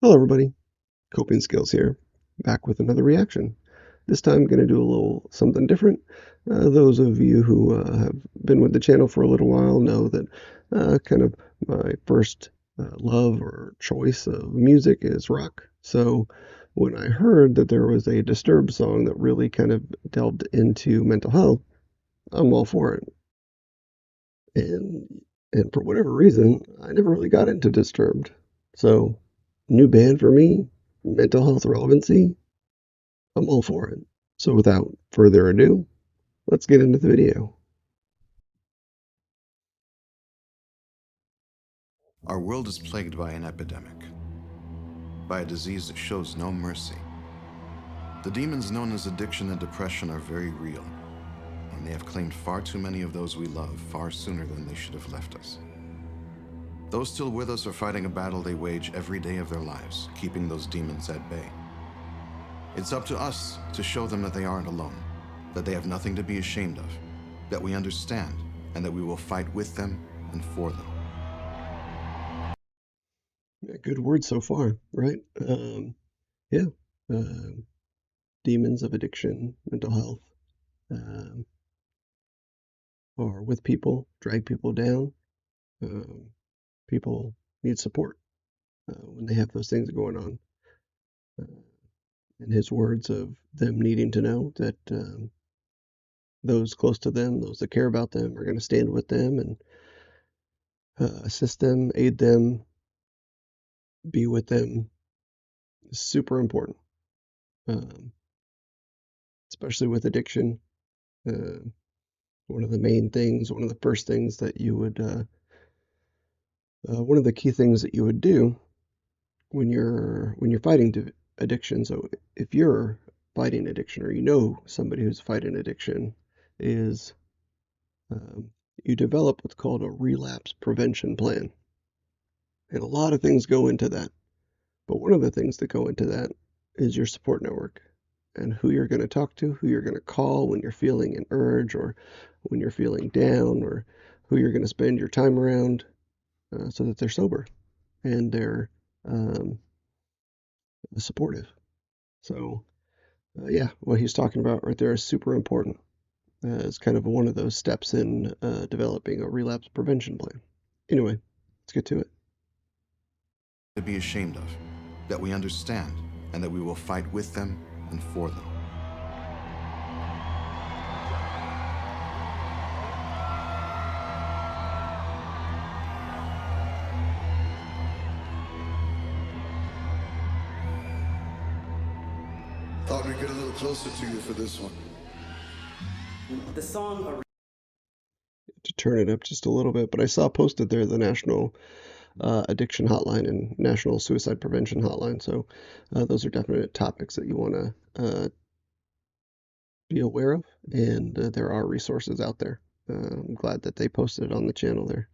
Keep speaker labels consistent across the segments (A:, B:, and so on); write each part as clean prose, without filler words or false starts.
A: Hello everybody, Coping Skills here, back with another reaction. This time I'm going to do a little something different. Those of you who have been with the channel for a little while know that kind of my first love or choice of music is rock. So when I heard that there was a Disturbed song that really kind of delved into mental health, I'm all for it. And for whatever reason, I never really got into Disturbed. So, new band for me, mental health relevancy, I'm all for it. So without further ado, let's get into the video.
B: Our world is plagued by an epidemic, by a disease that shows no mercy. The demons known as addiction and depression are very real, and they have claimed far too many of those we love far sooner than they should have left us. Those still with us are fighting a battle they wage every day of their lives, keeping those demons at bay. It's up to us to show them that they aren't alone, that they have nothing to be ashamed of, that we understand, and that we will fight with them and for them.
A: Yeah, good word so far, right? Yeah, demons of addiction, mental health, um, are with people, drag people down. Um, People need support when they have those things going on. In his words of them needing to know that those close to them, those that care about them, are going to stand with them and assist them, aid them, be with them is super important, um, especially with addiction. Uh, One of the main things, one of the first things that you would, one of the key things that you would do when you're fighting addiction. So if you're fighting addiction, or you know somebody who's fighting addiction, is um, you develop what's called a relapse prevention plan, and a lot of things go into that. But one of the things that go into that is your support network and who you're going to talk to, who you're going to call when you're feeling an urge or when you're feeling down, or who you're going to spend your time around so that they're sober and they're um, supportive. So, yeah, what he's talking about right there is super important. It's kind of one of those steps in developing a relapse prevention plan. Anyway, let's get to it.
B: To be ashamed of, that we understand, and that we will fight with them and for them.
C: Thought we'd get a little closer to you for this one.
D: The song
A: To turn it up just a little bit, but I saw posted there the National Addiction Hotline and National Suicide Prevention Hotline. So those are definite topics that you want to be aware of, and there are resources out there. I'm glad that they posted it on the channel there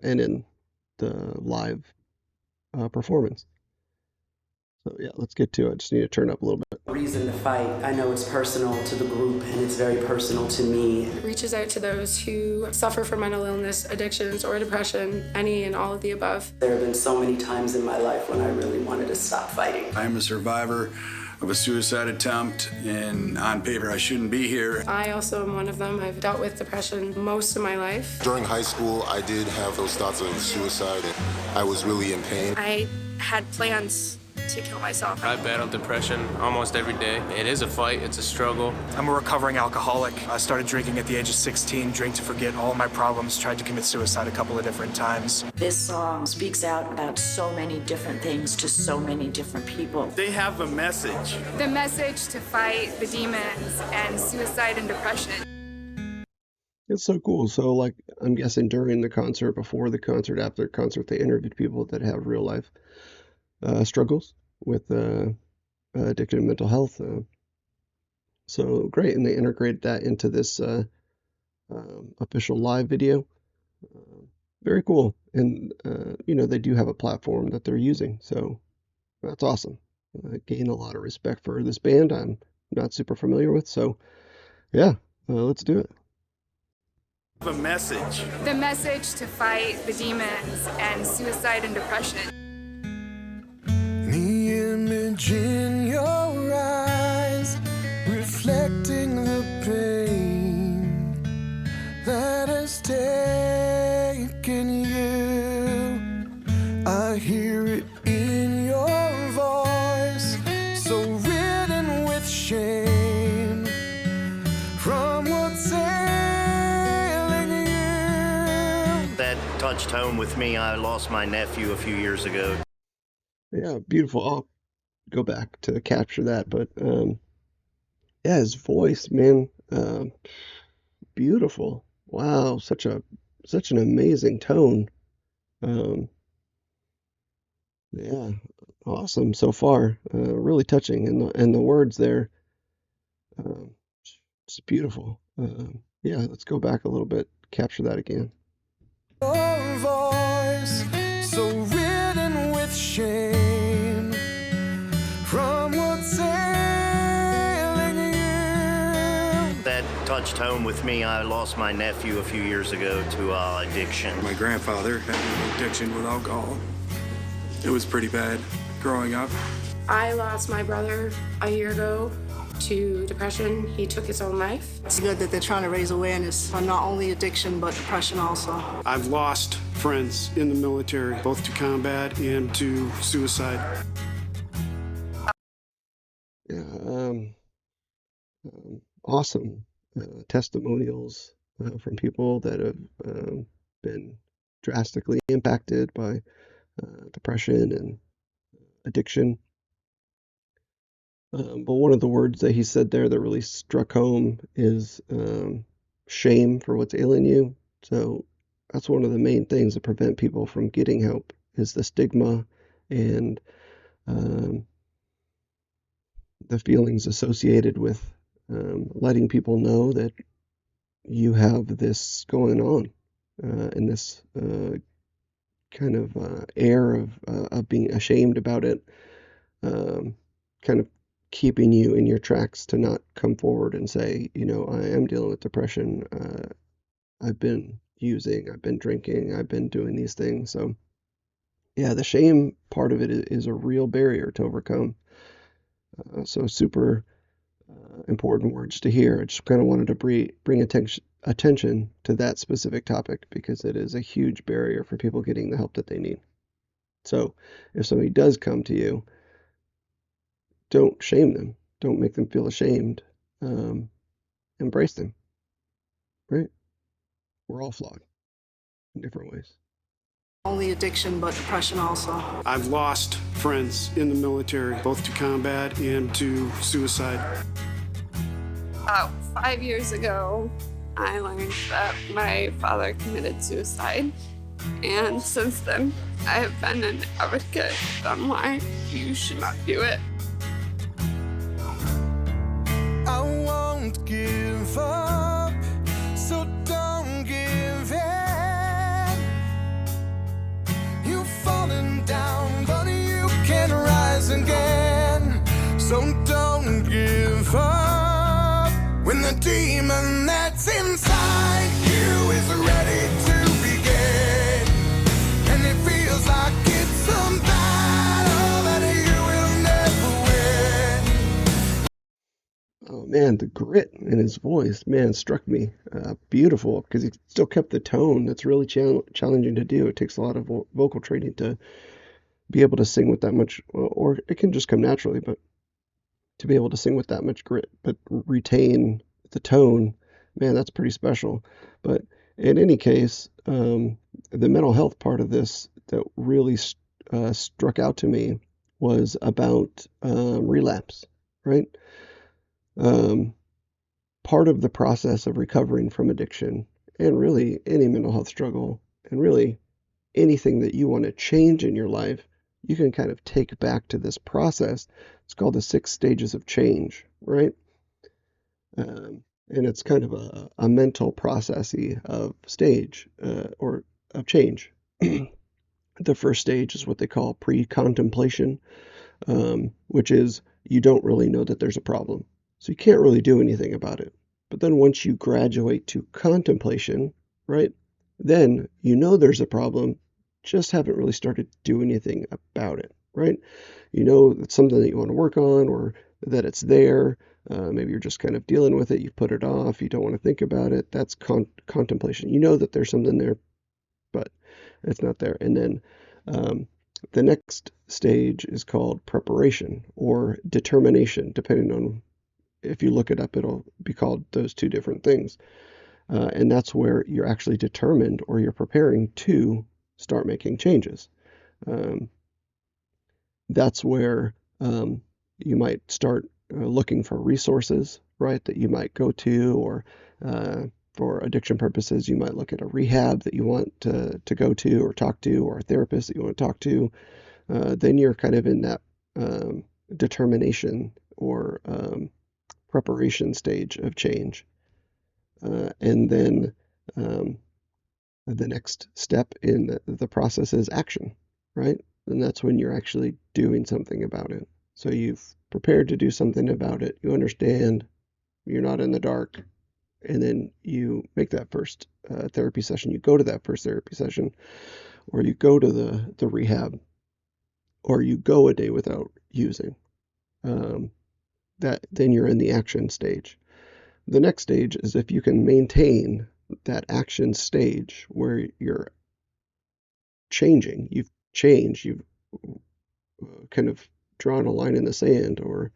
A: and in the live performance. So yeah, let's get to it. Just need to turn up a little bit.
D: Reason to Fight. I know it's personal to the group and it's very personal to me.
E: It reaches out to those who suffer from mental illness, addictions, or depression, any and all of the above.
D: There have been so many times in my life when I really wanted to stop fighting.
F: I am a survivor of a suicide attempt, and on paper I shouldn't be here.
E: I also am one of them. I've dealt with depression most of my life.
C: During high school, I did have those thoughts of suicide, and I was really in pain.
G: I had plans to kill myself.
H: I battle depression almost every day. It is a fight, it's a struggle.
I: I'm a recovering alcoholic. I started drinking at the age of 16, drank to forget all my problems, tried to commit suicide a couple of different times.
J: This song speaks out about so many different things to so many different people.
F: They have a message.
G: The message to fight the demons and suicide and depression.
A: It's so cool. So, like, I'm guessing during the concert, before the concert, after the concert, they interviewed people that have real life struggles with addiction and mental health. So great, and they integrated that into this official live video. Very cool, and you know, they do have a platform that they're using, so that's awesome. I gain a lot of respect for this band I'm not super familiar with, so yeah, let's do it.
F: A message.
G: The message to fight the demons and suicide and depression.
K: image in your eyes, reflecting the pain that has taken you. I hear it in your voice, so ridden with shame from what's ailing you.
L: That touched home with me. I lost my nephew a few years ago.
A: Yeah, beautiful. I'll go back to capture that, but yeah, his voice, man, beautiful. Wow, such an amazing tone. Um, yeah, awesome so far. Really touching, and the words there, um, just beautiful. Yeah, let's go back a little bit, capture that again.
K: Your voice, so ridden with shame from what's ailing you.
L: That touched home with me. I lost my nephew a few years ago to addiction.
F: My grandfather had an addiction with alcohol. It was pretty bad growing up.
E: I lost my brother a year ago to depression. He took his own life.
M: It's good that they're trying to raise awareness on not only addiction, but depression also.
N: I've lost friends in the military, both to combat and to suicide.
A: Yeah, awesome testimonials from people that have been drastically impacted by depression and addiction. But one of the words that he said there that really struck home is shame for what's ailing you. So that's one of the main things that prevent people from getting help is the stigma and the feelings associated with letting people know that you have this going on and this kind of air of being ashamed about it, kind of keeping you in your tracks to not come forward and say, I am dealing with depression. I've been using, I've been drinking, I've been doing these things. So yeah, the shame part of it is a real barrier to overcome. So super important words to hear. I just kind of wanted to bring attention to that specific topic because it is a huge barrier for people getting the help that they need. So if somebody does come to you, don't shame them. Don't make them feel ashamed. Embrace them. Right? We're all flawed in different ways.
M: Only addiction, but depression also.
N: I've lost friends in the military, both to combat and to suicide.
G: About 5 years ago, I learned that my father committed suicide. And since then, I have been an advocate on why you should not do it.
K: I won't give up, so don't give in. You've fallen down, but you can rise again. So don't give up when the demon that's inside you is ready to begin. And it feels like it's a battle that you will never win.
A: Oh man, the grit in his voice, man, struck me beautiful because he still kept the tone. That's really challenging to do. It takes a lot of vocal training to be able to sing with that much, or it can just come naturally, but to be able to sing with that much grit, but retain the tone, man, that's pretty special. But in any case, the mental health part of this that really struck out to me was about relapse, right? Part of the process of recovering from addiction and really any mental health struggle and really anything that you want to change in your life, you can kind of take back to this process. It's called the 6 stages of change, right? And it's kind of a mental processy of stage or of change. The first stage is what they call pre-contemplation, which is you don't really know that there's a problem. So you can't really do anything about it. But then once you graduate to contemplation, right, then you know there's a problem, just haven't really started to do anything about it. right? You know it's something that you want to work on, or that it's there. Maybe you're just kind of dealing with it. You put it off. You don't want to think about it. That's contemplation. You know that there's something there, but it's not there. And then the next stage is called preparation or determination, depending on if you look it up, it'll be called those two different things. And that's where you're actually determined or you're preparing to start making changes. That's where you might start looking for resources, right, that you might go to, or for addiction purposes, you might look at a rehab that you want to go to or talk to, or a therapist that you want to talk to. Then you're kind of in that determination or preparation stage of change. And then the next step in the process is action, right? And that's when you're actually doing something about it. So you've prepared to do something about it. You understand you're not in the dark. And then you make that first therapy session. You go to that first therapy session, or you go to the rehab, or you go a day without using. Then you're in the action stage. The next stage is if you can maintain that action stage where you're changing. You've changed. You've kind of drawn a line in the sand, or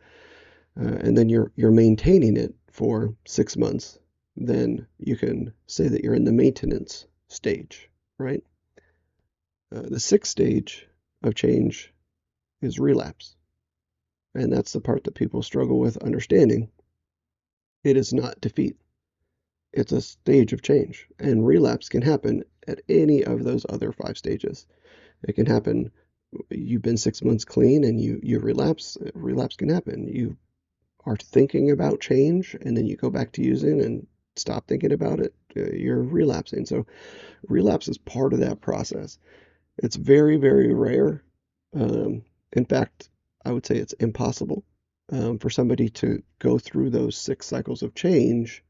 A: and then you're maintaining it for 6 months. Then you can say that you're in the maintenance stage, right? The sixth stage of change is relapse. And that's the part that people struggle with understanding. It is not defeat. It's a stage of change. And relapse can happen at any of those other 5 stages. It can happen, you've been 6 months clean and you relapse. Relapse can happen. You are thinking about change and then you go back to using and stop thinking about it. You're relapsing. So relapse is part of that process. It's very, very rare. In fact, I would say it's impossible for somebody to go through those 6 cycles of change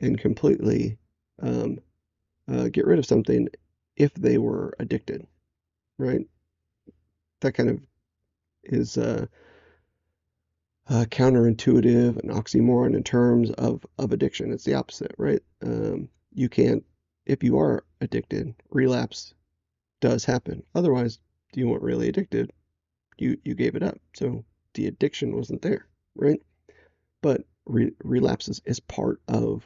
A: and completely get rid of something if they were addicted, right? That kind of is counterintuitive, an oxymoron in terms of addiction. It's the opposite, right? You can't, if you are addicted, relapse does happen. Otherwise, you weren't really addicted. You gave it up. So the addiction wasn't there, right? But relapse is part of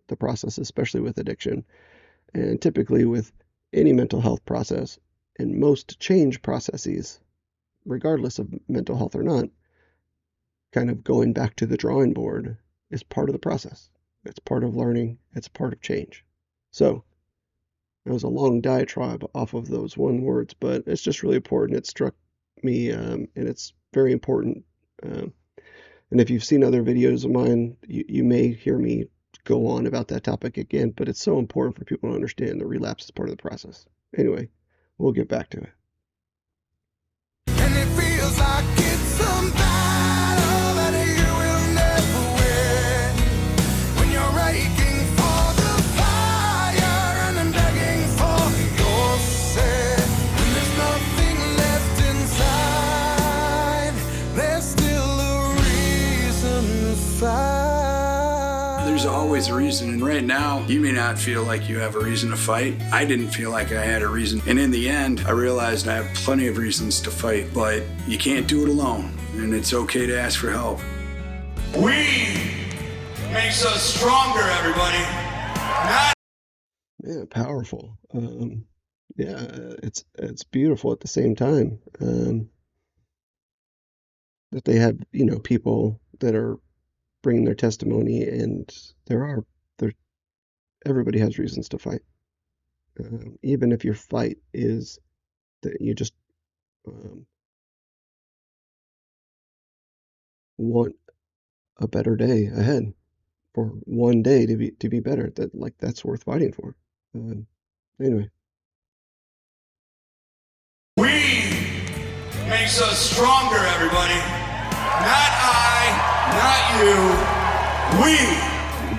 A: the process, especially with addiction. And typically with any mental health process and most change processes, regardless of mental health or not, kind of going back to the drawing board is part of the process. It's part of learning. It's part of change. So it was a long diatribe off of those one words, but it's just really important. It struck me, and it's very important. And if you've seen other videos of mine, you may hear me go on about that topic again, but it's so important for people to understand the relapse is part of the process. Anyway, we'll get back to it.
K: And it feels like it's a battle that you will never win. When you're aching for the fire and I'm begging for your sin. When there's nothing left inside, there's still a reason to fight.
F: There's always a reason, and right now, you may not feel like you have a reason to fight. I didn't feel like I had a reason, and in the end, I realized I have plenty of reasons to fight, but you can't do it alone, and it's okay to ask for help.
K: We makes us stronger, everybody. Not
A: Yeah, powerful. Yeah, it's beautiful at the same time. That they have, people that are bringing their testimony, and there everybody has reasons to fight. Even if your fight is that you just want a better day ahead, for one day to be better, that's worth fighting for. Anyway.
K: we makes us stronger, everybody. Not I, not you. We.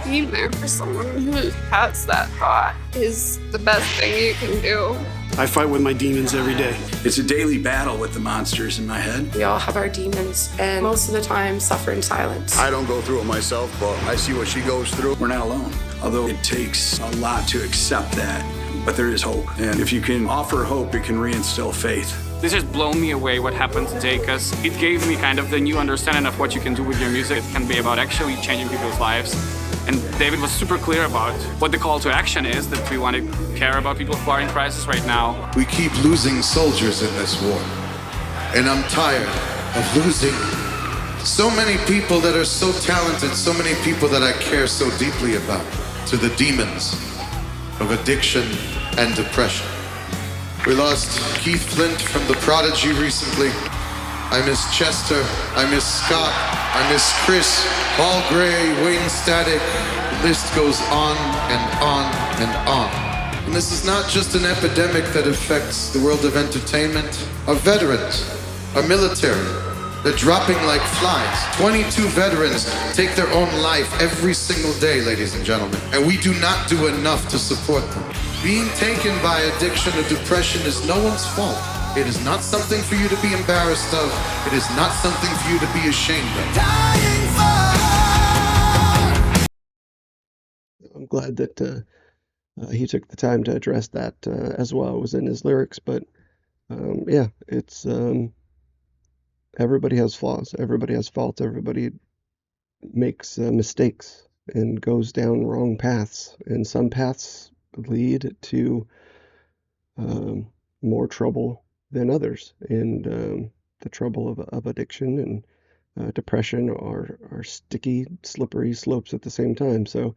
G: Being there for someone who has that thought is the best thing you can do.
N: I fight with my demons every day.
F: It's a daily battle with the monsters in my head.
E: We all have our demons, and most of the time suffer in silence.
O: I don't go through it myself, but I see what she goes through.
F: We're not alone, although it takes a lot to accept that. But there is hope, and if you can offer hope, it can reinstill faith.
P: This has blown me away what happened today, because it gave me kind of the new understanding of what you can do with your music. It can be about actually changing people's lives. And David was super clear about what the call to action is, that we want to care about people who are in crisis right now.
B: We keep losing soldiers in this war, and I'm tired of losing so many people that are so talented, so many people that I care so deeply about, to the demons of addiction and depression. We lost Keith Flint from The Prodigy recently. I miss Chester, I miss Scott, I miss Chris, Paul Gray, Wayne Static. The list goes on and on and on. And this is not just an epidemic that affects the world of entertainment. Our veterans, our military, they're dropping like flies. 22 veterans take their own life every single day, ladies and gentlemen. And we do not do enough to support them. Being taken by addiction or depression is no one's fault. It is not something for you to be embarrassed of. It is not something for you to be ashamed of.
A: I'm glad that he took the time to address that as well. It was in his lyrics, but yeah, it's everybody has flaws. Everybody has faults. Everybody makes mistakes and goes down wrong paths. And some paths lead to more trouble than others. And the trouble of addiction and depression are sticky, slippery slopes at the same time. So,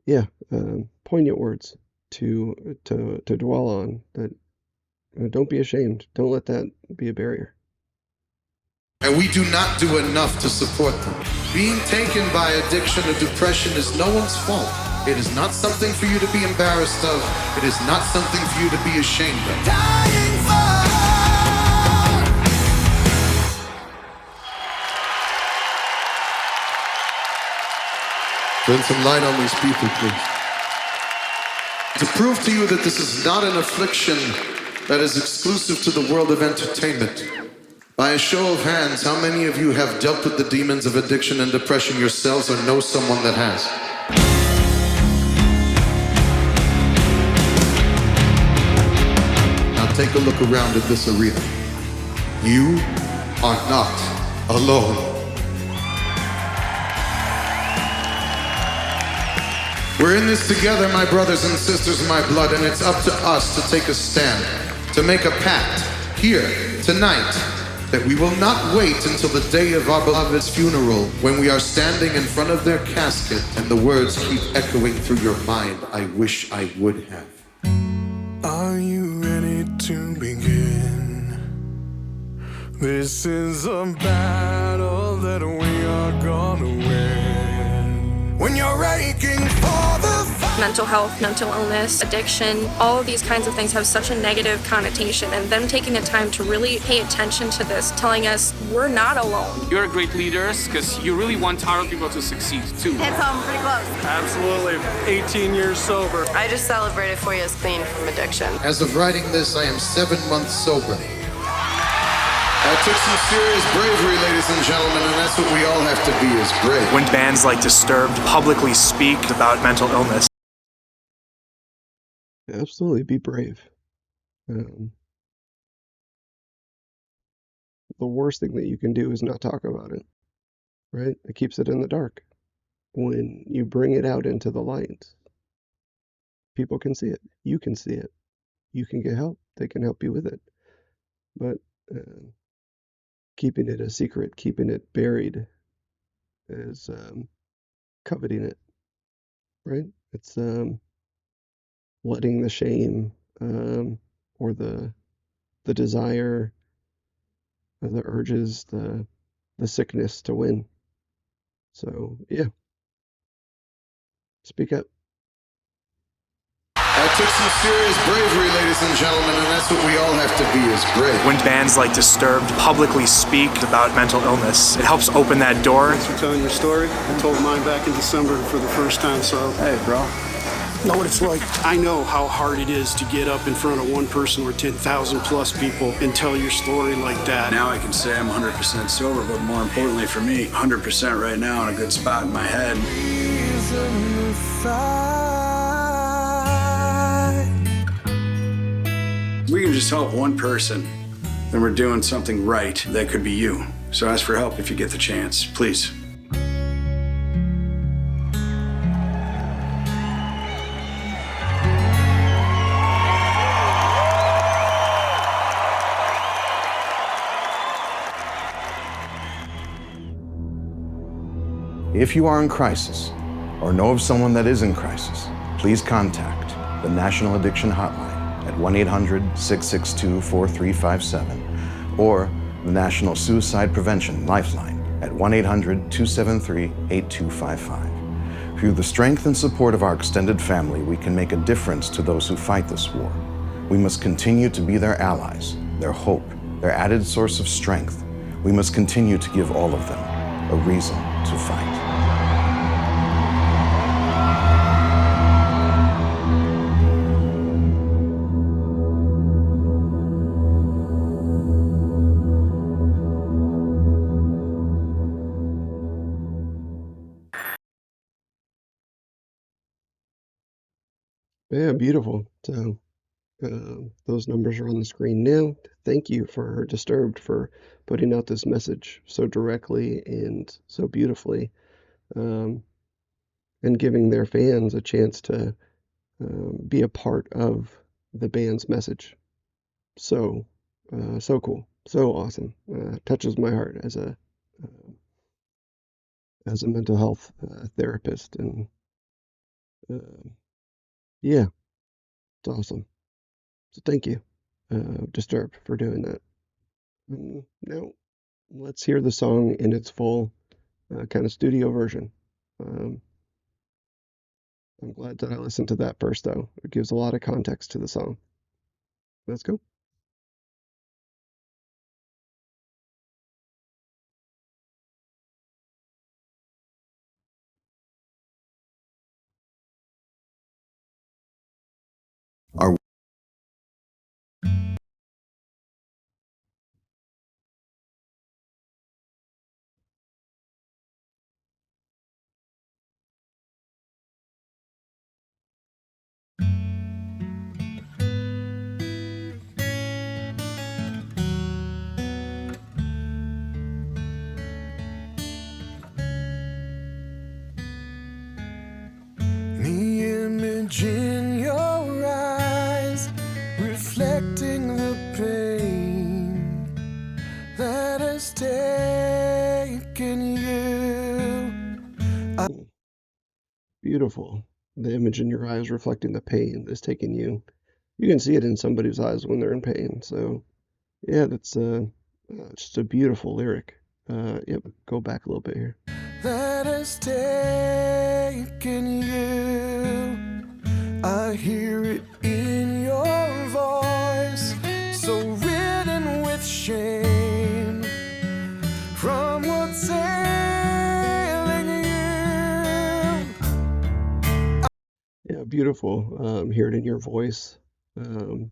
A: yeah, poignant words to dwell on. That don't be ashamed. Don't let that be a barrier.
B: And we do not do enough to support them. Being taken by addiction or depression is no one's fault. It is not something for you to be embarrassed of. It is not something for you to be ashamed of. Shed some light on these people, please. To prove to you that this is not an affliction that is exclusive to the world of entertainment, by a show of hands, how many of you have dealt with the demons of addiction and depression yourselves or know someone that has? Now take a look around at this arena. You are not alone. We're in this together, my brothers and sisters in my blood, and it's up to us to take a stand, to make a pact here, tonight, that we will not wait until the day of our beloved's funeral when we are standing in front of their casket and the words keep echoing through your mind, I wish I would have.
K: Are you ready to begin? This is a battle that we are gonna win. When you're aching for the
Q: mental health, mental illness, addiction, all of these kinds of things have such a negative connotation, and them taking the time to really pay attention to this, telling us we're not alone.
P: You're great leaders because you really want other people to succeed too.
R: It's pretty close.
N: Absolutely. 18 years sober.
R: I just celebrated 4 years clean from addiction.
B: As of writing this, I am 7 months sober. That took some serious bravery, ladies and gentlemen, and that's what we all have to be, is brave.
I: When bands like Disturbed publicly speak about mental illness.
A: Absolutely, be brave. The worst thing that you can do is not talk about it, right? It keeps it in the dark. When you bring it out into the light, people can see it. You can see it. You can get help. They can help you with it. But keeping it a secret, keeping it buried, is coveting it, right? It's letting the shame or the desire, or the urges, the sickness to win. So yeah, speak up.
B: That took some serious bravery, ladies and gentlemen, and that's what we all have to be, is brave.
I: When bands like Disturbed publicly speak about mental illness, it helps open that door.
N: Thanks for telling your story. I told mine back in December for the first time, so hey, bro. know what it's like. I know how hard it is to get up in front of one person or 10,000 plus people and tell your story like that.
F: Now I can say I'm 100% sober, but more importantly for me, 100% right now in a good spot in my head. We can just help one person, then we're doing something right. That could be you. So ask for help if you get the chance, please.
B: If you are in crisis or know of someone that is in crisis, please contact the National Addiction Hotline at 1-800-662-4357 or the National Suicide Prevention Lifeline at 1-800-273-8255. Through the strength and support of our extended family, we can make a difference to those who fight this war. We must continue to be their allies, their hope, their added source of strength. We must continue to give all of them a reason to fight.
A: Yeah, beautiful. So those numbers are on the screen now. Thank you for Disturbed for putting out this message so directly and so beautifully, and giving their fans a chance to be a part of the band's message. So cool, so awesome. Touches my heart as a mental health therapist, and yeah, it's awesome. So thank you, Disturbed, for doing that. Now, let's hear the song in its full kind of studio version. I'm glad that I listened to that first, though. It gives a lot of context to the song. Let's go.
B: Our
K: The image in your eyes, reflecting the pain that has taken you.
A: Beautiful. The image in your eyes reflecting the pain that's taking you. You can see it in somebody's eyes when they're in pain. So, yeah, that's just a beautiful lyric. Yep, go back a little bit here.
K: That has taken you. I hear it in your voice, so ridden with shame from what's ailing you.
A: Yeah, beautiful. Hear it in your voice. The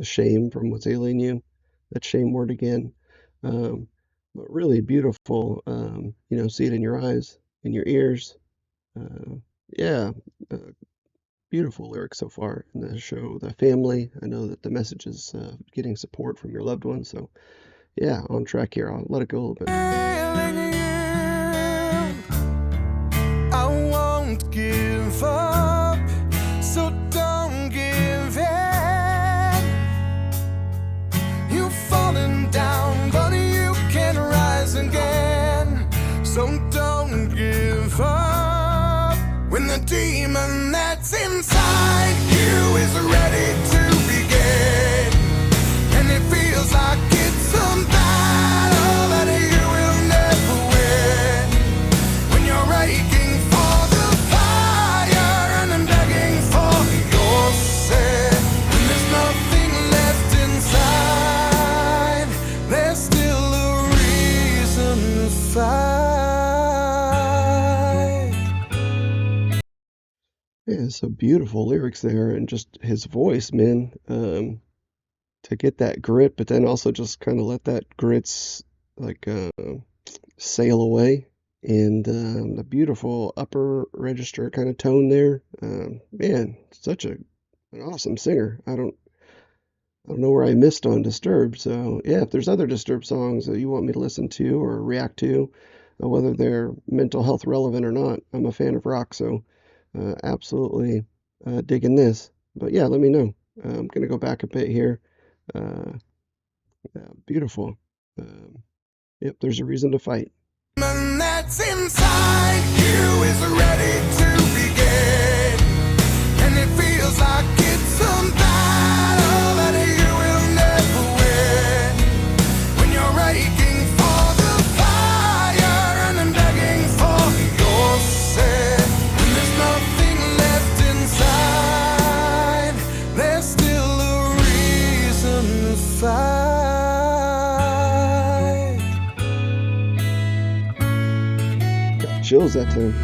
A: shame from what's ailing you. That shame word again. But really beautiful. See it in your eyes, in your ears. Yeah, beautiful lyrics so far in the show. The family. I know that the message is getting support from your loved ones. So, yeah, on track here. I'll let it go a little bit.
K: I won't give up, so don't give in. You've fallen down, but you can rise again. So don't give up when the demon that's inside you is ready to begin. And it feels like it's a battle that you will never win.
A: Yeah, so beautiful lyrics there, and just his voice, man. To get that grit, but then also just kind of let that grits like sail away, and the beautiful upper register kind of tone there. Man, such an awesome singer. I don't know where I missed on Disturbed. So yeah, if there's other Disturbed songs that you want me to listen to or react to, whether they're mental health relevant or not, I'm a fan of rock, so absolutely digging this. But yeah, let me know. I'm gonna go back a bit here. Uh, Beautiful. Um, yep, there's a reason to fight.
K: That's inside you is ready to begin, and it feels like it's a battle that you will never win. When you're aching for the fire and then begging for your sin, when there's nothing left inside, there's still a reason to fight.
A: Chills that time.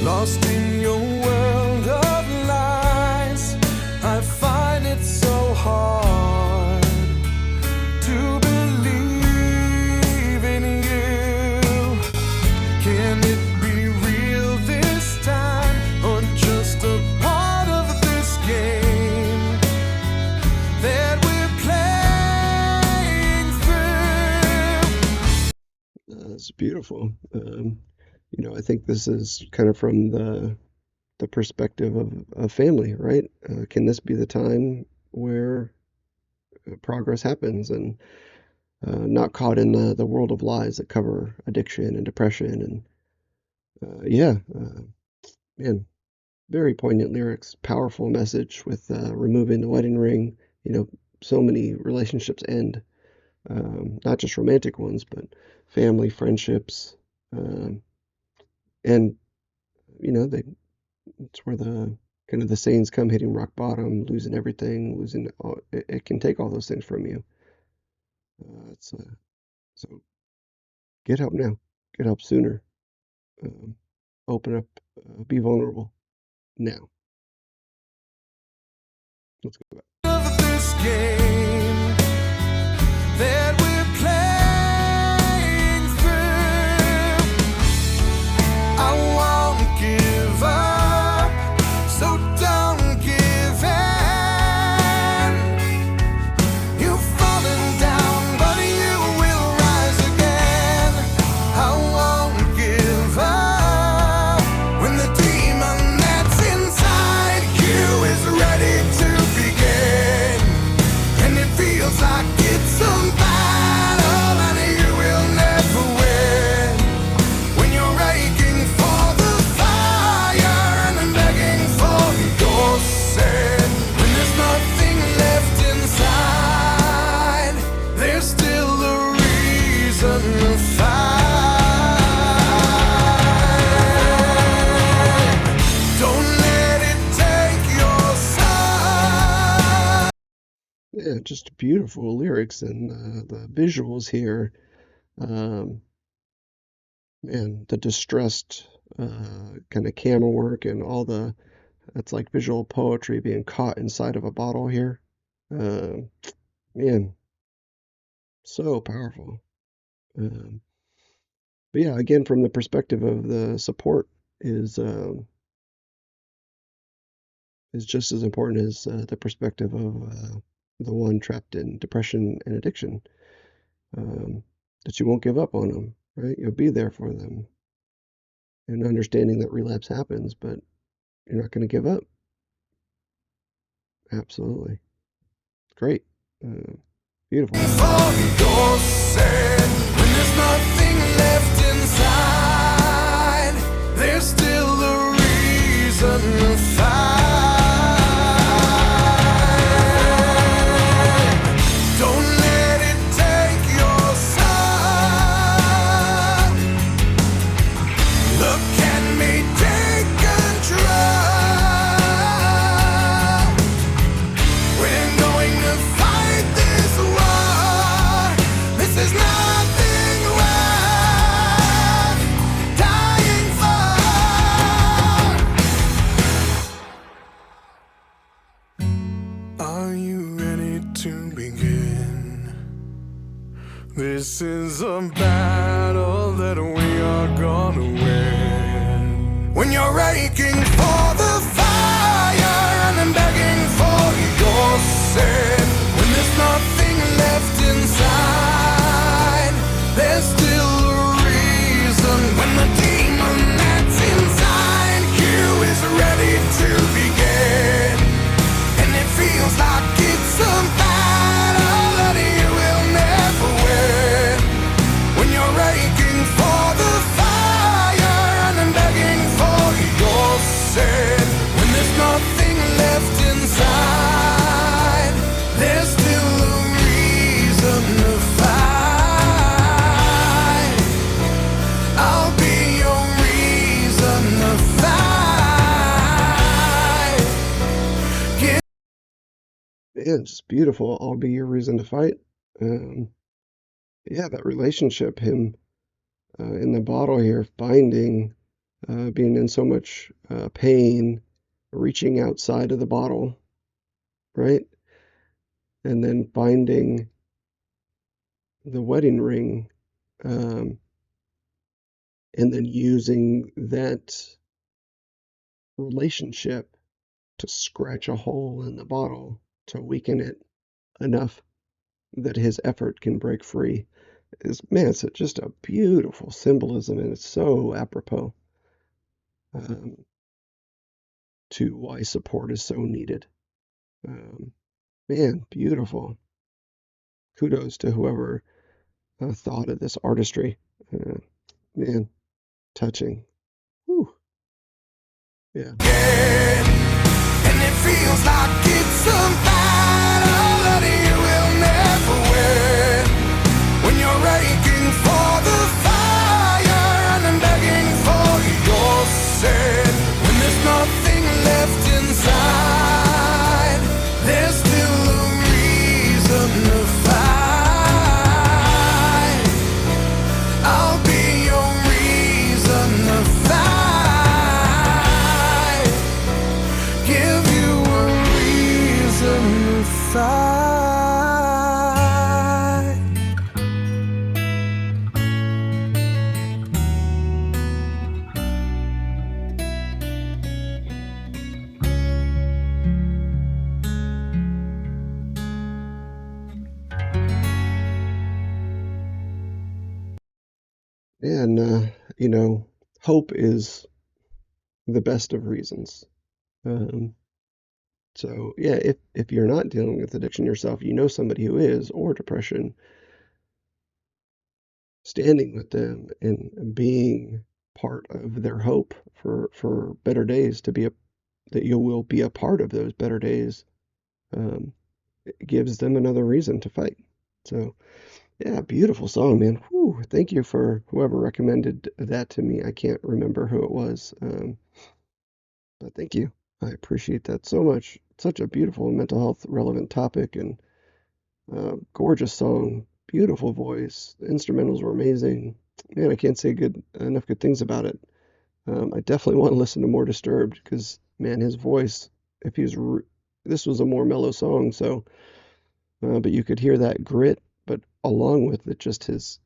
K: Lost in your world of lies, I find it so hard to believe in you. Can it be real this time, or just a part of this game that
A: It's beautiful. I think this is kind of from the perspective of a family, right? Can this be the time where progress happens and not caught in the world of lies that cover addiction and depression? And man, very poignant lyrics, powerful message with removing the wedding ring. So many relationships end, not just romantic ones, but family, friendships, and it's where the kind of the sayings come, hitting rock bottom, losing everything, losing all. It can take all those things from you. So get help now, get help sooner. Open up, be vulnerable now. Let's go back.
K: this game that we're playing through. I won't give up, so don't give in. You've fallen down, but you will rise again. I won't give up when the demon that's inside you is ready to begin, and it feels like it's a battle and you will never win. When you're aching for the fire and then begging for your sin, when there's nothing left inside, there's still a reason to fight. Don't let it take your side.
A: Yeah, just beautiful lyrics, and the visuals here. Man, the distressed kind of camera work and all that's like visual poetry being caught inside of a bottle here. Man, so powerful. But yeah, again, from the perspective of the support is just as important as the perspective of the one trapped in depression and addiction. That you won't give up on them, right? You'll be there for them, and understanding that relapse happens, but you're not going to give up. Absolutely. Great. Beautiful.
K: For your sin, when there's nothing left inside, there's still a reason to fight. Don't let it take your side. Look at me, take control. We're going to fight this war. This is nothing This is a battle that we are gonna win. When you're aching for the fire and begging for your sin, when there's nothing left inside, there's still a reason. When the demon that's inside you is ready to begin, and it feels like it's a battle that you will never win. When you're aching for the fire and begging for your sin, when there's nothing left inside, there's still a reason to fight. I'll be your reason to fight.
A: Yeah, just beautiful. I'll be your reason to fight. Yeah, that relationship, him in the bottle here, binding, being in so much pain, reaching outside of the bottle, right? And then binding the wedding ring, and then using that relationship to scratch a hole in the bottle to weaken it enough that his effort can break free. Man, it's just a beautiful symbolism, and it's so apropos um, to why support is so needed. Man, beautiful. Kudos to whoever thought of this artistry. Man, touching. Whew. Yeah.
K: And it feels like it's a battle that you will never win. When you're aching for the fire and begging for your sin, when there's nothing left inside, there's still a reason to fight. I'll be your reason to fight. Give you a reason to fight.
A: And, hope is the best of reasons. So, yeah, if you're not dealing with addiction yourself, you know somebody who is, or depression, standing with them and being part of their hope for better days, that you will be a part of those better days, it gives them another reason to fight. So, yeah, beautiful song, man. Whew, thank you for whoever recommended that to me. I can't remember who it was, but thank you. I appreciate that so much. Such a beautiful mental health relevant topic, and gorgeous song, beautiful voice. The instrumentals were amazing. Man, I can't say enough good things about it. I definitely want to listen to more Disturbed because, man, his voice. If he's this was a more mellow song, so but you could hear that grit. But along with it, just his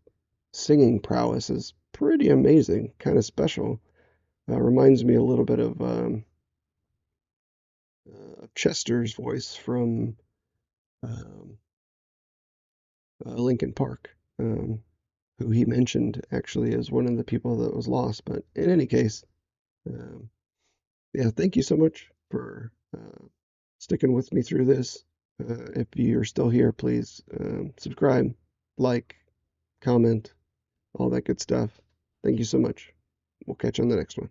A: singing prowess is pretty amazing, kind of special. Reminds me a little bit of Chester's voice from Linkin Park, who he mentioned actually as one of the people that was lost. But in any case, yeah, thank you so much for sticking with me through this. If you're still here, please subscribe, like, comment, all that good stuff. Thank you so much. We'll catch you on the next one.